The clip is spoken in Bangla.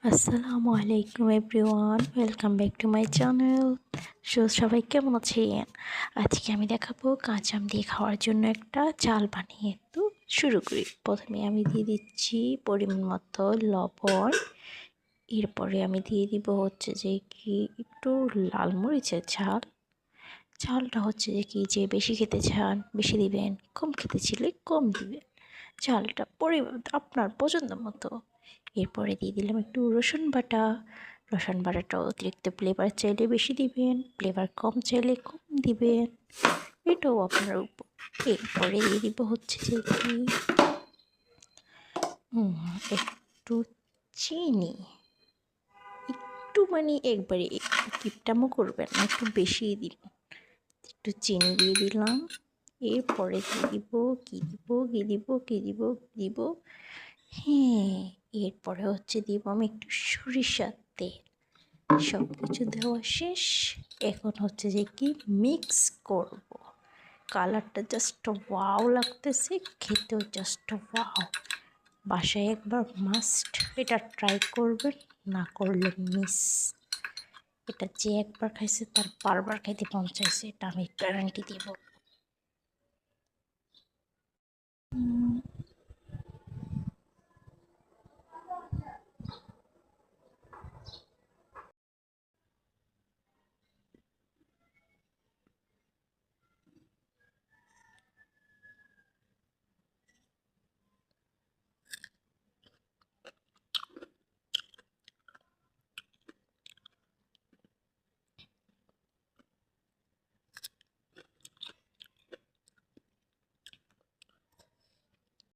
আসসালামু আলাইকুম everyone, welcome back to my channel. সবাই কেমন আছেন? আজকে আমি দেখাবো কাঁচা আম দিয়ে খাওয়ার জন্য একটা চাল বানিয়ে। তো শুরু করি। প্রথমে আমি দিয়ে দিচ্ছি পরিমাণ মতো লবণ। এরপরে আমি দিয়ে দিব হচ্ছে যে কি একটু লাল মরিচের ঝাল। ঝালটা হচ্ছে যে কি, যে বেশি খেতে চান বেশি দিবেন, কম খেতে চাইলে কম দিবেন। ঝালটা পরিমাণ আপনার পছন্দ মতো। এরপরে দিয়ে দিলাম একটু রসুন বাটা। রসুন বাটাটা অতিরিক্ত ফ্লেভার চাইলে বেশি দিবেন, ফ্লেভার কম চাইলে কম দিবেন, এটাও আপনার উপর। এরপরে দিয়ে দিব হচ্ছে যে কি একটু চিনি, একটু মানে একবারে একটু কিপটামো করবেন না, একটু বেশিই দিবেন। একটু চিনি দিয়ে দিলাম। এরপরে দিয়ে দিব কি দিব। হ্যাঁ, এরপরে হচ্ছে দিব আমি একটু সরিষার তেল। সব কিছু দেওয়া শেষ। এখন হচ্ছে যে কি মিক্স করব। কালারটা জাস্ট ওয়াও লাগতেছে, খেতেও জাস্ট ওয়াও। বাসায় একবার মাস্ট এটা ট্রাই করবেন, না করলে মিস। এটা যে একবার খাইছে তার বারবার খাইতে মন চাইছে, এটা আমি গ্যারান্টি দিব।